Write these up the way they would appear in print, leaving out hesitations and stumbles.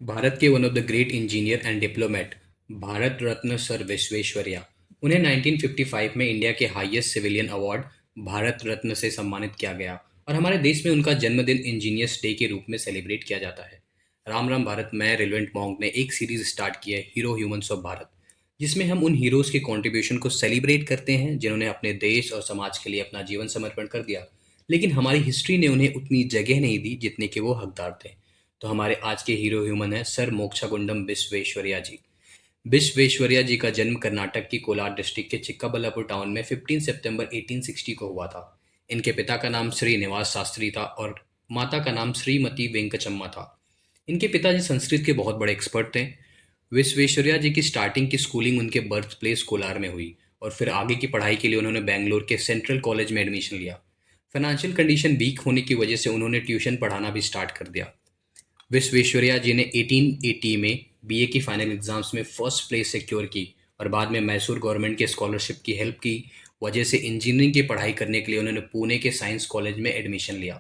भारत के one of the great engineer and diplomat Bharat Ratna sir Visvesvaraya उन्हें 1955 में इंडिया के highest civilian award Bharat Ratna से सम्मानित किया गया और हमारे देश में उनका जन्मदिन इंजीनियर्स डे के रूप में सेलिब्रेट किया जाता है। राम राम भारत में रिलेवेंट मॉन्ग ने एक सीरीज स्टार्ट की है हीरो ह्यूमंस ऑफ भारत, जिसमें हम उन हीरोज के कंट्रीब्यूशन को सेलिब्रेट करते हैं जिन्होंने अपने देश और समाज के लिए अपना जीवन समर्पण कर दिया, लेकिन हमारी हिस्ट्री ने उन्हें उतनी जगह नहीं दी जितने के वो हकदार थे। तो हमारे आज के हीरो ह्यूमन है सर मोक्षागुंडम विश्वेश्वरैया जी। विश्वेश्वरैया जी का जन्म कर्नाटक की कोलार डिस्ट्रिक्ट के चिक्काबल्लापुर टाउन में 15 सितंबर 1860 को हुआ था। इनके पिता का नाम श्रीनिवास शास्त्री था और माता का नाम श्रीमती वेंकचम्मा था। इनके पिताजी संस्कृत के बहुत बड़े एक्सपर्ट थे। विश्वेश्वरैया जी की स्टार्टिंग की स्कूलिंग उनके बर्थ प्लेस कोलार में हुई और फिर आगे की पढ़ाई के लिए उन्होंने बेंगलोर के सेंट्रल कॉलेज में एडमिशन लिया। फाइनेंशियल कंडीशन वीक होने की वजह से उन्होंने ट्यूशन पढ़ाना भी स्टार्ट कर दिया। विश्वेश्वरैया जी ने 1880 में बीए की फाइनल एग्जाम्स में फर्स्ट प्लेस सिक्योर की और बाद में मैसूर गवर्नमेंट के स्कॉलरशिप की हेल्प की वजह से इंजीनियरिंग की पढ़ाई करने के लिए उन्होंने पुणे के साइंस कॉलेज में एडमिशन लिया।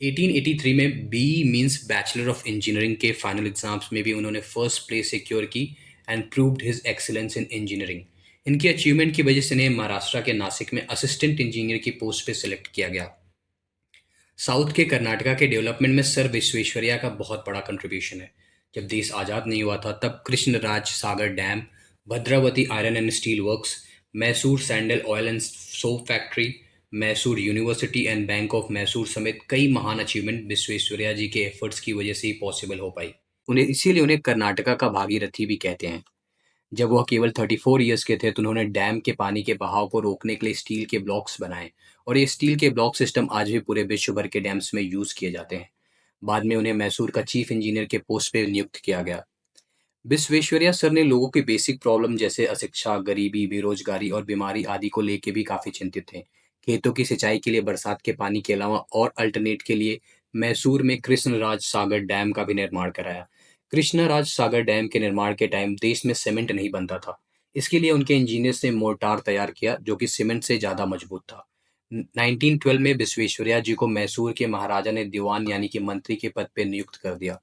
1883 में B means bachelor of engineering के फाइनल एग्जाम्स में भी उन्होंने फर्स्ट प्लेस सिक्योर की and proved his excellence in engineering. इनकी अचीवमेंट की वजह से इन्हें महाराष्ट्र के नासिक में असिस्टेंट इंजीनियर की पोस्ट पे सिलेक्ट किया गया। साउथ के कर्नाटका के डेवलपमेंट में सर विश्वेश्वरैया का बहुत बड़ा कंट्रीब्यूशन है। जब देश आज़ाद नहीं हुआ था तब Krishnaraj Sagar dam, Bhadravati iron and steel works, Mysore sandal oil and soap factory, Mysore university and bank of Mysore समेत कई महान अचीवमेंट विश्वेश्वरैया जी के एफर्ट्स की वजह से ही पॉसिबल हो पाई। उन्हें इसीलिए उन्हें कर्नाटका का भागीरथी भी कहते हैं। जब वह केवल 34 ईयर्स के थे तो उन्होंने डैम के पानी के बहाव को रोकने के लिए स्टील के ब्लॉक्स बनाए और ये स्टील के ब्लॉक सिस्टम आज भी पूरे विश्व भर के डैम्स में यूज किए जाते हैं। बाद में उन्हें मैसूर का चीफ इंजीनियर के पोस्ट पे नियुक्त किया गया। विश्वेश्वरैया सर ने लोगों की बेसिक प्रॉब्लम जैसे अशिक्षा, गरीबी, बेरोजगारी और बीमारी आदि को लेके भी काफी चिंतित थे। खेतों की सिंचाई के लिए बरसात के पानी के अलावा और अल्टरनेट के लिए मैसूर में कृष्णराज सागर डैम का भी निर्माण कराया। कृष्णराज सागर डैम के निर्माण के टाइम देश में सीमेंट नहीं बनता था। इसके लिए उनके इंजीनियर्स ने मोर्टार तैयार किया जो कि सीमेंट से ज्यादा मजबूत था। 1912 में विश्वेश्वरैया जी को मैसूर के महाराजा ने दीवान यानी कि मंत्री के पद पर नियुक्त कर दिया।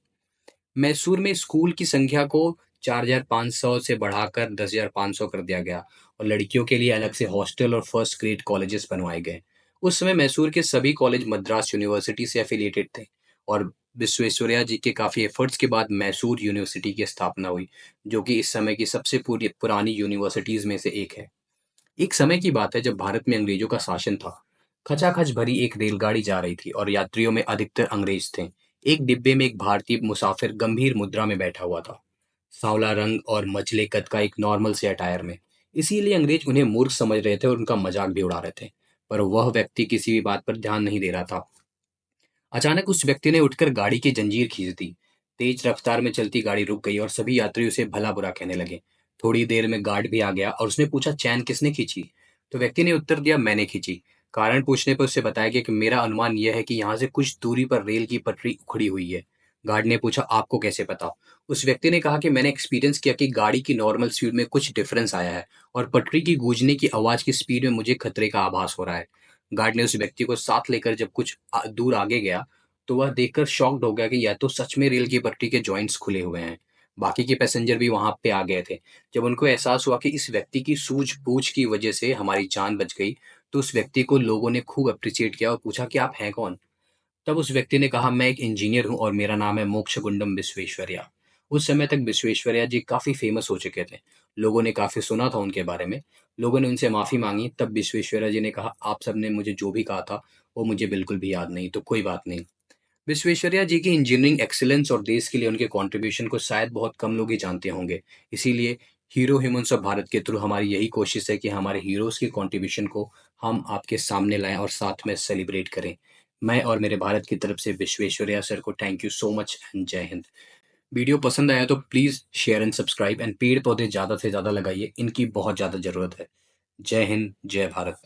मैसूर में स्कूल की संख्या को 4,500 से बढ़ाकर 10,500 कर दिया गया और लड़कियों के लिए अलग से हॉस्टल और फर्स्ट ग्रेड कॉलेजेस बनवाए गए। उस समय मैसूर के सभी कॉलेज मद्रास यूनिवर्सिटी से एफिलिएटेड थे और विश्वेश्वरैया जी के काफ़ी एफर्ट्स के बाद मैसूर यूनिवर्सिटी की स्थापना हुई, जो कि इस समय की सबसे पूरी पुरानी यूनिवर्सिटीज़ में से एक है। एक समय की बात है जब भारत में अंग्रेजों का शासन था। खचाखच भरी एक रेलगाड़ी जा रही थी और यात्रियों में अधिकतर अंग्रेज थे। एक डिब्बे में एक भारतीय मुसाफिर गंभीर मुद्रा में बैठा हुआ था, सांवला रंग और मझले कद का, एक नॉर्मल से अटायर में। इसीलिए अंग्रेज उन्हें मूर्ख समझ रहे थे और उनका मजाक भी उड़ा रहे थे, पर वह व्यक्ति किसी भी बात पर ध्यान नहीं दे रहा था। अचानक उस व्यक्ति ने उठकर गाड़ी की जंजीर खींच दी। तेज रफ्तार में चलती गाड़ी रुक गई और सभी यात्री उसे भला बुरा कहने लगे। थोड़ी देर में गार्ड भी आ गया और उसने पूछा, चैन किसने खींची? तो व्यक्ति ने उत्तर दिया, मैंने खींची। कारण पूछने पर उससे बताया गया कि मेरा अनुमान यह है कि यहाँ से कुछ दूरी पर रेल की पटरी उखड़ी हुई है। गार्ड ने पूछा, आपको कैसे पता? उस व्यक्ति ने कहा कि मैंने एक्सपीरियंस किया कि गाड़ी की नॉर्मल स्पीड में कुछ डिफरेंस आया है और पटरी की गूंजने की आवाज की स्पीड में मुझे खतरे का आभास हो रहा है। गार्ड ने उस व्यक्ति को साथ लेकर जब कुछ दूर आगे गया तो वह देखकर शॉक्ड हो गया कि या तो सच में रेल की पटरी के जॉइंट्स खुले हुए हैं। बाकी के पैसेंजर भी वहां पे आ गए थे। जब उनको एहसास हुआ कि इस व्यक्ति की सूझबूझ की वजह से हमारी जान बच गई, तो उस व्यक्ति को लोगों ने खूब अप्रिशिएट किया और पूछा कि आप हैं कौन? तब उस व्यक्ति ने कहा, मैं एक इंजीनियर हूँ और मेरा नाम है मोक्षगुंडम विश्वेश्वरैया। उस समय तक विश्वेश्वरैया जी काफी फेमस हो चुके थे। लोगों ने काफी सुना था उनके बारे में। लोगों ने उनसे माफी मांगी। तब विश्वेश्वरैया जी ने कहा, आप सबने मुझे जो भी कहा था वो मुझे बिल्कुल भी याद नहीं, तो कोई बात नहीं। विश्वेश्वरैया जी की इंजीनियरिंग एक्सीलेंस और देश के लिए उनके कंट्रीब्यूशन को शायद बहुत कम लोग ही जानते होंगे। इसीलिए हीरो ह्यूमंस ऑफ भारत के थ्रू हमारी यही कोशिश है कि हमारे हीरोज़ के कंट्रीब्यूशन को हम आपके सामने लाएँ और साथ में सेलिब्रेट करें। मैं और मेरे भारत की तरफ से विश्वेश्वरैया सर को thank you so much and जय हिंद। वीडियो पसंद आया तो please share and subscribe and पेड़-पौधे ज़्यादा से ज़्यादा लगाइए, इनकी बहुत ज़्यादा ज़रूरत है। जय हिंद, जय भारत।